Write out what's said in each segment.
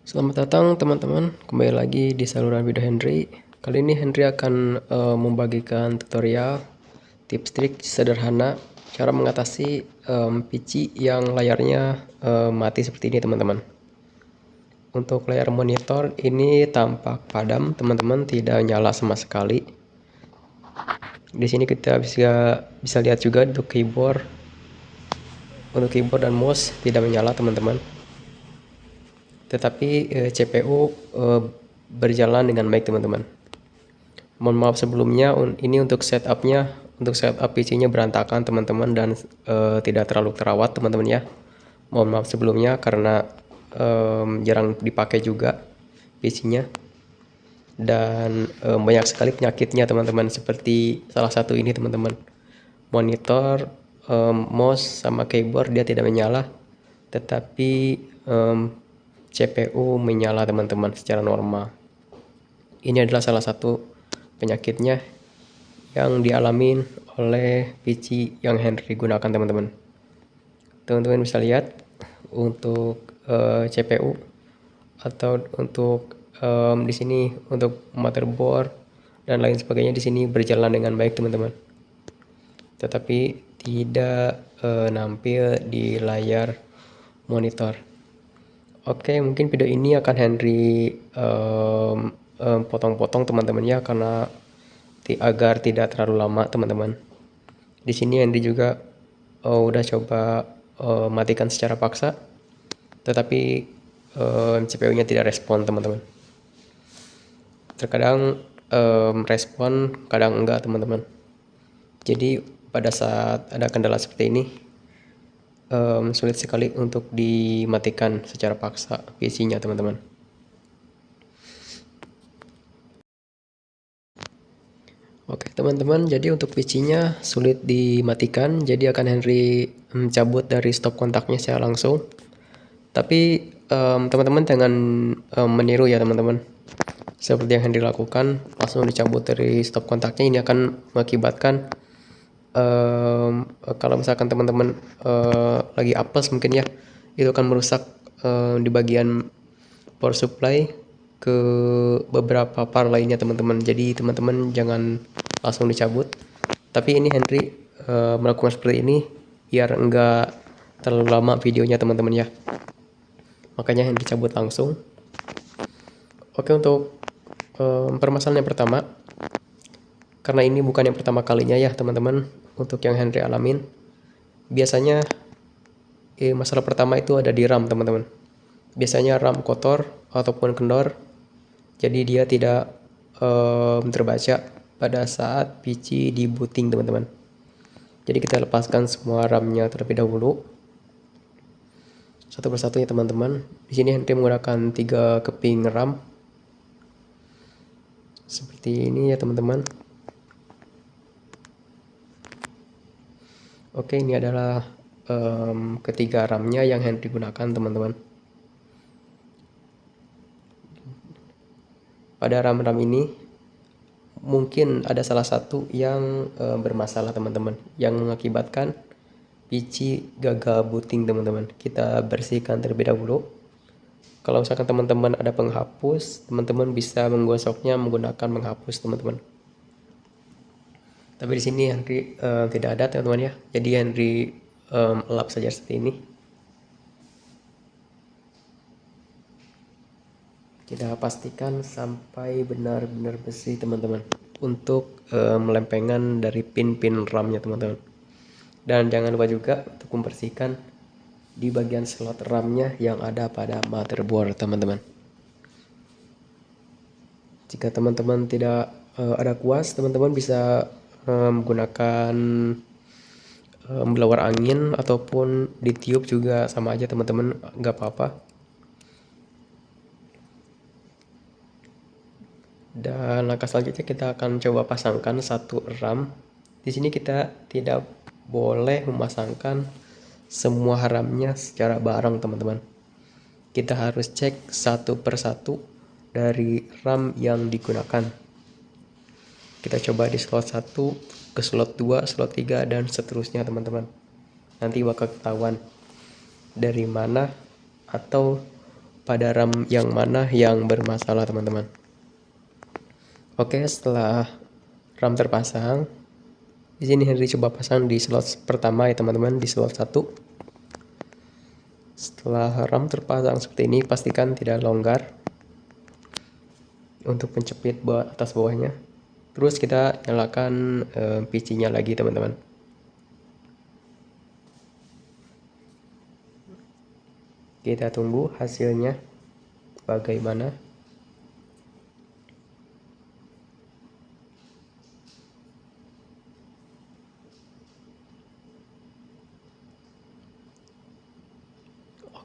Selamat datang teman-teman, kembali lagi di saluran video Henry. Kali ini Henry akan membagikan tutorial tips trik sederhana cara mengatasi PC yang layarnya mati seperti ini teman-teman. Untuk layar monitor ini tampak padam teman-teman, tidak nyala sama sekali. Di sini kita bisa lihat juga untuk keyboard dan mouse tidak menyala teman-teman. Tetapi CPU berjalan dengan baik teman-teman. Mohon maaf sebelumnya, ini untuk setup PC-nya berantakan teman-teman, dan tidak terlalu terawat teman-teman ya. Mohon maaf sebelumnya karena jarang dipakai juga PC-nya, dan banyak sekali penyakitnya teman-teman, seperti salah satu ini teman-teman, monitor, mouse sama keyboard dia tidak menyala, tetapi CPU menyala teman-teman secara normal. Ini adalah salah satu penyakitnya yang dialami oleh PC yang Henry gunakan teman-teman. Teman-teman bisa lihat untuk CPU atau untuk di sini untuk motherboard dan lain sebagainya di sini berjalan dengan baik teman-teman. Tetapi tidak nampil di layar monitor. Oke, mungkin video ini akan Henry potong-potong teman-teman ya, karena agar tidak terlalu lama teman-teman. Di sini Henry juga udah coba matikan secara paksa, tetapi CPU-nya tidak respon teman-teman. Terkadang respon, kadang enggak teman-teman. Jadi pada saat ada kendala seperti ini, sulit sekali untuk dimatikan secara paksa PC-nya teman-teman. Oke teman-teman, jadi untuk PC-nya sulit dimatikan, jadi akan Henry cabut dari stop kontaknya secara langsung. Tapi teman-teman jangan meniru ya teman-teman, seperti yang Henry lakukan, langsung dicabut dari stop kontaknya. Ini akan mengakibatkan kalau misalkan teman-teman lagi apes mungkin ya, itu akan merusak di bagian power supply ke beberapa part lainnya teman-teman. Jadi teman-teman jangan langsung dicabut, tapi ini Henry melakukan seperti ini biar enggak terlalu lama videonya teman-teman ya, makanya Henry cabut langsung. Oke, untuk permasalahan yang pertama, karena ini bukan yang pertama kalinya ya teman-teman untuk yang Henry alamin, biasanya masalah pertama itu ada di RAM teman-teman. Biasanya RAM kotor ataupun kendor, jadi dia tidak terbaca pada saat PC di booting teman-teman. Jadi kita lepaskan semua RAM-nya terlebih dahulu satu persatu ya teman-teman. Di sini Henry menggunakan 3 keping RAM seperti ini ya teman-teman. Oke, ini adalah ketiga RAM-nya yang Henry gunakan teman-teman. Pada RAM-RAM ini mungkin ada salah satu yang bermasalah teman-teman, yang mengakibatkan PC gagal booting teman-teman. Kita bersihkan terlebih dahulu. Kalau misalkan teman-teman ada penghapus, teman-teman bisa menggosoknya menggunakan penghapus teman-teman. Tapi di sini Henry tidak ada teman-teman ya, jadi Henry elap saja seperti ini. Kita pastikan sampai benar-benar bersih teman-teman untuk melempengan dari pin-pin RAM-nya teman-teman. Dan jangan lupa juga untuk membersihkan di bagian slot RAM-nya yang ada pada motherboard teman-teman. Jika teman-teman tidak ada kuas, teman-teman bisa menggunakan blower angin ataupun ditiup juga sama aja teman-teman, nggak apa-apa. Dan langkah selanjutnya kita akan coba pasangkan satu RAM. Di sini kita tidak boleh memasangkan semua RAM-nya secara bareng teman-teman. Kita harus cek satu persatu dari RAM yang digunakan. Kita coba di slot 1 ke slot 2, slot 3 dan seterusnya teman-teman. Nanti bakal ketahuan dari mana atau pada RAM yang mana yang bermasalah teman-teman. Oke, setelah RAM terpasang, di sini Henry coba pasang di slot pertama ya teman-teman, di slot 1. Setelah RAM terpasang seperti ini, pastikan tidak longgar untuk pencepit atas bawahnya. Terus kita nyalakan PC-nya lagi teman-teman. Kita tunggu hasilnya bagaimana.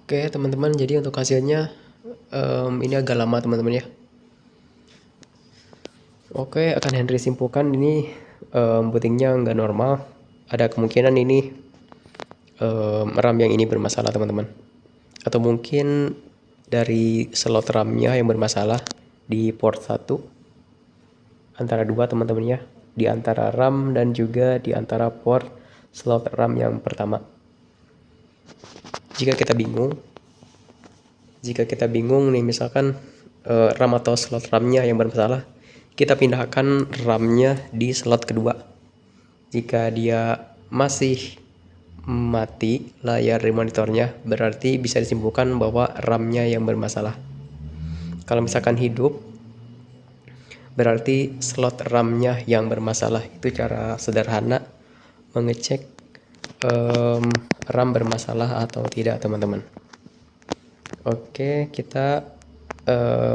Oke teman-teman, jadi untuk hasilnya ini agak lama teman-teman ya. Oke, akan Henry simpulkan ini bootingnya nggak normal. Ada kemungkinan ini RAM yang ini bermasalah teman-teman. Atau mungkin dari slot RAM-nya yang bermasalah di port 1 antara dua teman-teman ya, di antara RAM dan juga di antara port slot RAM yang pertama. Jika kita bingung nih, misalkan RAM atau slot RAM-nya yang bermasalah, kita pindahkan RAM-nya di slot kedua. Jika dia masih mati layar di monitornya, berarti bisa disimpulkan bahwa RAM-nya yang bermasalah. Kalau misalkan hidup, berarti slot RAM-nya yang bermasalah. Itu cara sederhana mengecek RAM bermasalah atau tidak teman-teman. Oke, kita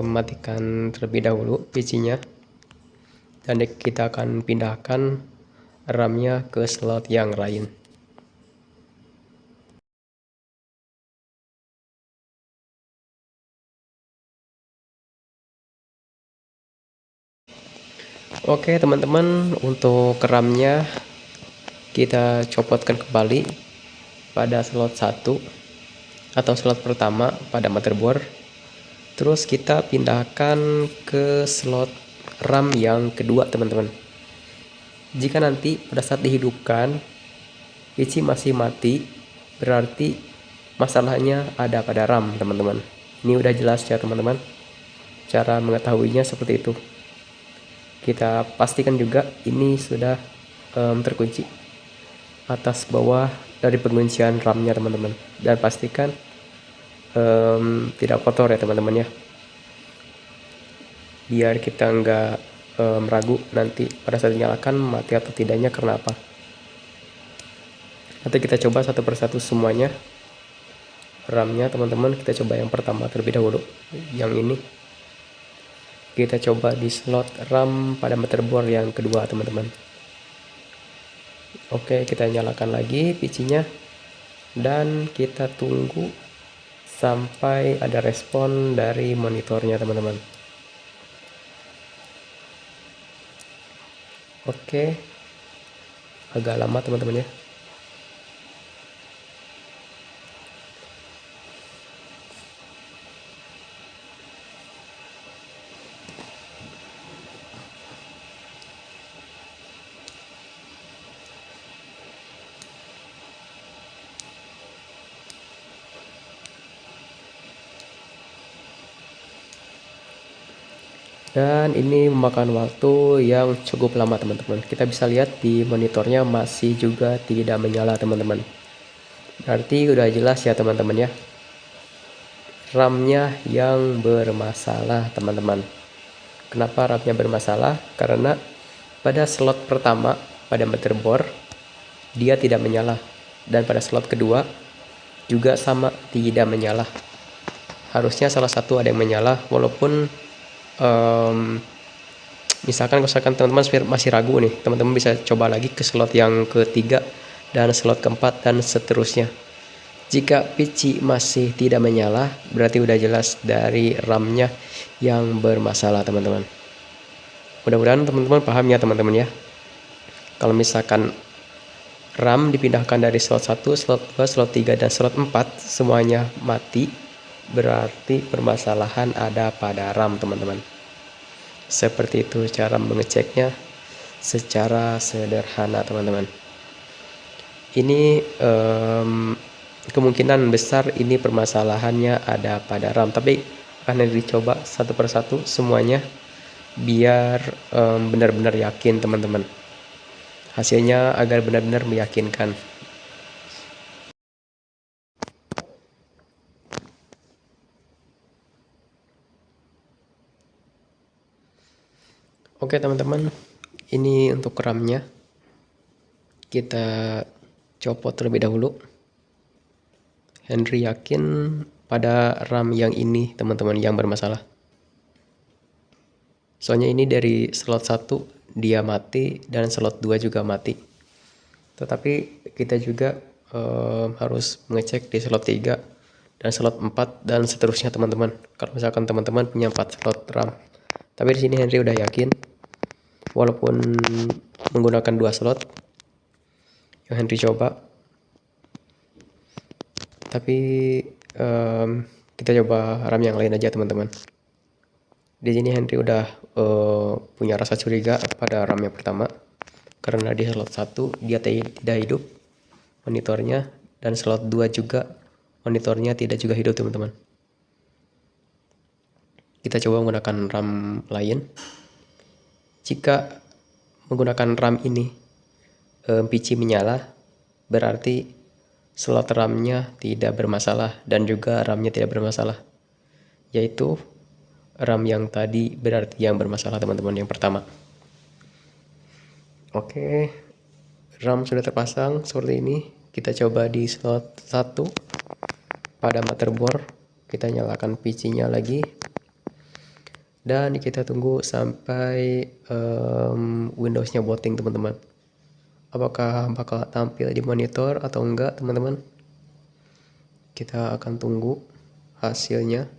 matikan terlebih dahulu PC-nya, dan kita akan pindahkan RAM-nya ke slot yang lain. Oke teman-teman, untuk RAM-nya kita copotkan kembali pada slot 1 atau slot pertama pada motherboard. Terus kita pindahkan ke slot RAM yang kedua teman-teman. Jika nanti pada saat dihidupkan PC masih mati, berarti masalahnya ada pada RAM teman-teman. Ini udah jelas ya teman-teman, cara mengetahuinya seperti itu. Kita pastikan juga ini sudah terkunci atas bawah dari penguncian RAM-nya teman-teman, dan pastikan tidak kotor ya teman-teman ya, biar kita nggak ragu nanti pada saat dinyalakan mati atau tidaknya karena apa. Nanti kita coba satu persatu semuanya RAM-nya teman-teman. Kita coba yang pertama terlebih dahulu, yang ini kita coba di slot RAM pada motherboard yang kedua teman-teman. Oke, kita nyalakan lagi PC-nya dan kita tunggu sampai ada respon dari monitornya teman-teman. Oke, agak lama teman-teman ya. Dan ini memakan waktu yang cukup lama teman-teman. Kita bisa lihat di monitornya masih juga tidak menyala teman-teman. Berarti udah jelas ya teman-teman ya, RAM-nya yang bermasalah teman-teman. Kenapa RAM-nya bermasalah? Karena pada slot pertama pada motherboard dia tidak menyala, dan pada slot kedua juga sama, tidak menyala. Harusnya salah satu ada yang menyala, walaupun misalkan teman-teman masih ragu nih, teman-teman bisa coba lagi ke slot yang ketiga dan slot keempat dan seterusnya. Jika PC masih tidak menyala, berarti udah jelas dari RAM-nya yang bermasalah teman-teman. Mudah-mudahan teman-teman paham ya teman-teman ya. Kalau misalkan RAM dipindahkan dari slot 1, slot 2, slot 3, dan slot 4 semuanya mati, berarti permasalahan ada pada RAM teman-teman. Seperti itu cara mengeceknya secara sederhana teman-teman. Ini kemungkinan besar ini permasalahannya ada pada RAM, tapi akan dicoba satu persatu semuanya biar benar-benar yakin teman-teman, hasilnya agar benar-benar meyakinkan. Oke teman-teman, ini untuk RAM-nya kita copot terlebih dahulu. Henry yakin pada RAM yang ini teman-teman yang bermasalah. Soalnya ini dari slot 1 dia mati dan slot 2 juga mati. Tetapi kita juga harus mengecek di slot 3 dan slot 4 dan seterusnya teman-teman. Kalau misalkan teman-teman punya 4 slot RAM. Tapi di sini Henry udah yakin walaupun menggunakan 2 slot yang Henry coba. Tapi kita coba RAM yang lain aja teman-teman. Di sini Henry udah punya rasa curiga pada RAM yang pertama karena di slot 1 dia tidak hidup monitornya dan slot 2 juga monitornya tidak juga hidup teman-teman. Kita coba menggunakan RAM lain. Jika menggunakan RAM ini PC menyala, berarti slot RAM-nya tidak bermasalah dan juga RAM-nya tidak bermasalah, yaitu RAM yang tadi berarti yang bermasalah teman-teman, yang pertama. Oke, RAM sudah terpasang seperti ini. Kita coba di slot 1 pada motherboard, kita nyalakan PC-nya lagi dan kita tunggu sampai Windows-nya booting teman-teman. Apakah bakal tampil di monitor atau enggak teman-teman? Kita akan tunggu hasilnya.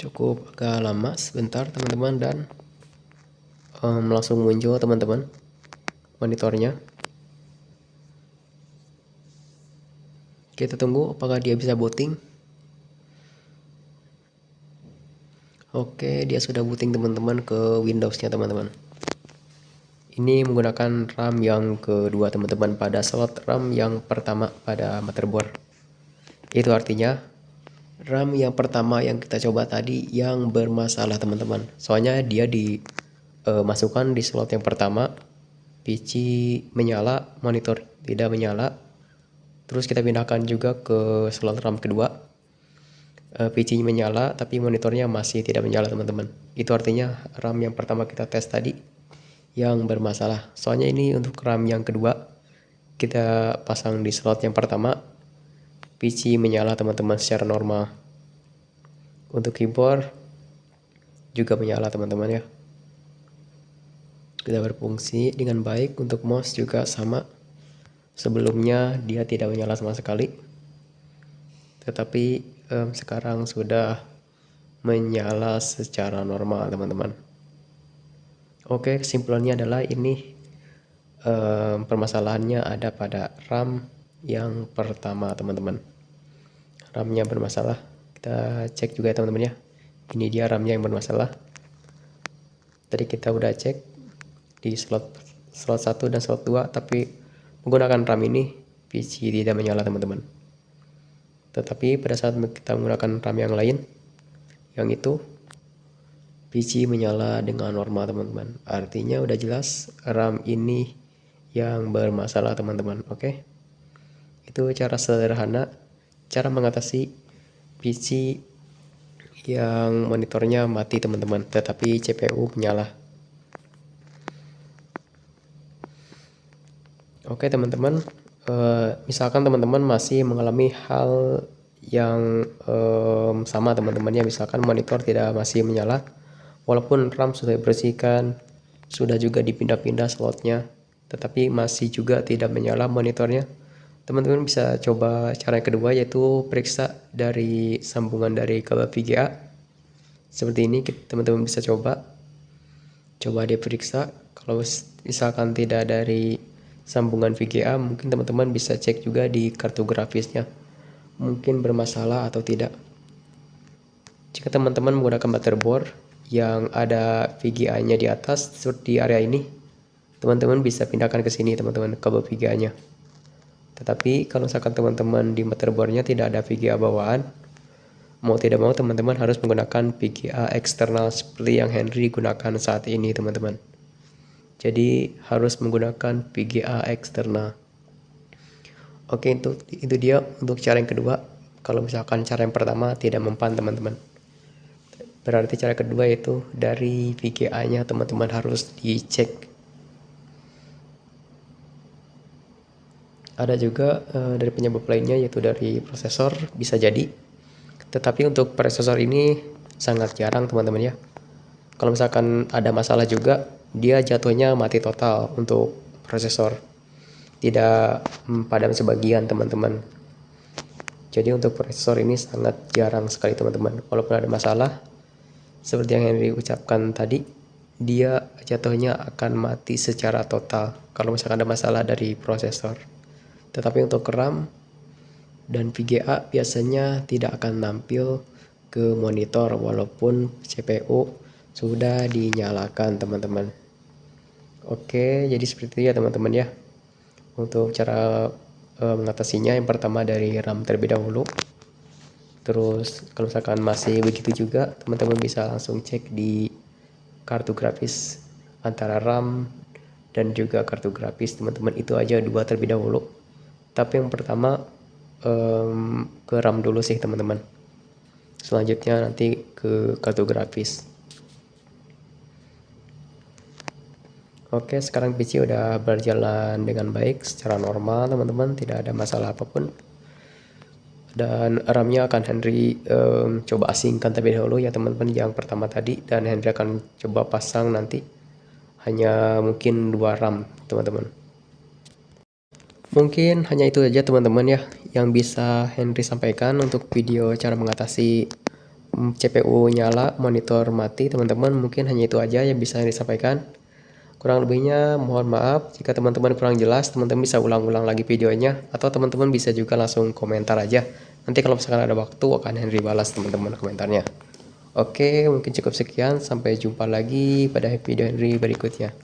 Cukup agak lama sebentar teman-teman dan langsung muncul teman-teman monitornya. Kita tunggu apakah dia bisa booting. Oke, dia sudah booting teman-teman ke Windows-nya teman-teman. Ini menggunakan RAM yang kedua teman-teman pada slot RAM yang pertama pada motherboard. Itu artinya RAM yang pertama yang kita coba tadi yang bermasalah teman-teman. Soalnya dia dimasukkan di slot yang pertama, PC menyala, monitor tidak menyala. Terus kita pindahkan juga ke slot RAM kedua, PC menyala tapi monitornya masih tidak menyala teman-teman. Itu artinya RAM yang pertama kita tes tadi yang bermasalah. Soalnya ini untuk RAM yang kedua kita pasang di slot yang pertama, PC menyala teman-teman secara normal. Untuk keyboard juga menyala teman-teman ya, tidak berfungsi dengan baik. Untuk mouse juga sama, sebelumnya dia tidak menyala sama sekali, tetapi sekarang sudah menyala secara normal teman-teman. Oke, kesimpulannya adalah ini permasalahannya ada pada RAM yang pertama teman-teman. RAM-nya bermasalah. Kita cek juga ya teman-teman ya. Ini dia RAM-nya yang bermasalah. Tadi kita udah cek di slot 1 dan slot 2, tapi menggunakan RAM ini PC tidak menyala teman-teman. Tetapi pada saat kita menggunakan RAM yang lain, yang itu PC menyala dengan normal teman-teman. Artinya udah jelas RAM ini yang bermasalah teman-teman. Oke, itu cara sederhana cara mengatasi PC yang monitornya mati teman-teman, tetapi CPU menyala. Oke teman-teman, misalkan teman-teman masih mengalami hal yang sama teman-teman ya, misalkan monitor tidak masih menyala walaupun RAM sudah dibersihkan, sudah juga dipindah-pindah slotnya, tetapi masih juga tidak menyala monitornya. Teman-teman bisa coba cara yang kedua, yaitu periksa dari sambungan dari kabel VGA. Seperti ini teman-teman bisa coba diperiksa. Kalau misalkan tidak dari sambungan VGA, mungkin teman-teman bisa cek juga di kartu grafisnya, mungkin bermasalah atau tidak. Jika teman-teman menggunakan motherboard yang ada VGA-nya di atas seperti di area ini, teman-teman bisa pindahkan ke sini teman-teman kabel VGA-nya. Tetapi kalau misalkan teman-teman di motherboardnya tidak ada VGA bawaan, mau tidak mau teman-teman harus menggunakan VGA eksternal seperti yang Henry gunakan saat ini teman-teman. Jadi harus menggunakan VGA eksternal. Oke, itu dia untuk cara yang kedua. Kalau misalkan cara yang pertama tidak mempan teman-teman, berarti cara kedua yaitu dari VGA-nya teman-teman harus dicek. Ada juga dari penyebab lainnya yaitu dari prosesor, bisa jadi. Tetapi untuk prosesor ini sangat jarang teman-teman ya. Kalau misalkan ada masalah juga, dia jatuhnya mati total untuk prosesor, tidak padam sebagian teman-teman. Jadi untuk prosesor ini sangat jarang sekali teman-teman. Walaupun ada masalah, seperti yang Henry ucapkan tadi, dia jatuhnya akan mati secara total kalau misalkan ada masalah dari prosesor. Tetapi untuk RAM dan VGA biasanya tidak akan tampil ke monitor walaupun CPU sudah dinyalakan teman-teman. Oke, jadi seperti itu ya teman-teman ya. Untuk cara mengatasinya, yang pertama dari RAM terlebih dahulu. Terus kalau misalkan masih begitu juga, teman-teman bisa langsung cek di kartu grafis antara RAM dan juga kartu grafis teman-teman. Itu aja dua terlebih dahulu. Tapi yang pertama ke RAM dulu sih teman-teman, selanjutnya nanti ke kartu grafis. Oke, sekarang PC udah berjalan dengan baik secara normal teman-teman, tidak ada masalah apapun. Dan RAM-nya akan Henry coba asingkan terlebih dahulu ya teman-teman yang pertama tadi, dan Henry akan coba pasang nanti hanya mungkin 2 RAM teman-teman. Mungkin hanya itu saja teman-teman ya yang bisa Henry sampaikan untuk video cara mengatasi CPU nyala, monitor mati teman-teman. Mungkin hanya itu aja yang bisa Henry sampaikan. Kurang lebihnya mohon maaf jika teman-teman kurang jelas. Teman-teman bisa ulang-ulang lagi videonya, atau teman-teman bisa juga langsung komentar aja. Nanti kalau misalkan ada waktu akan Henry balas teman-teman komentarnya. Oke, mungkin cukup sekian. Sampai jumpa lagi pada video Henry berikutnya.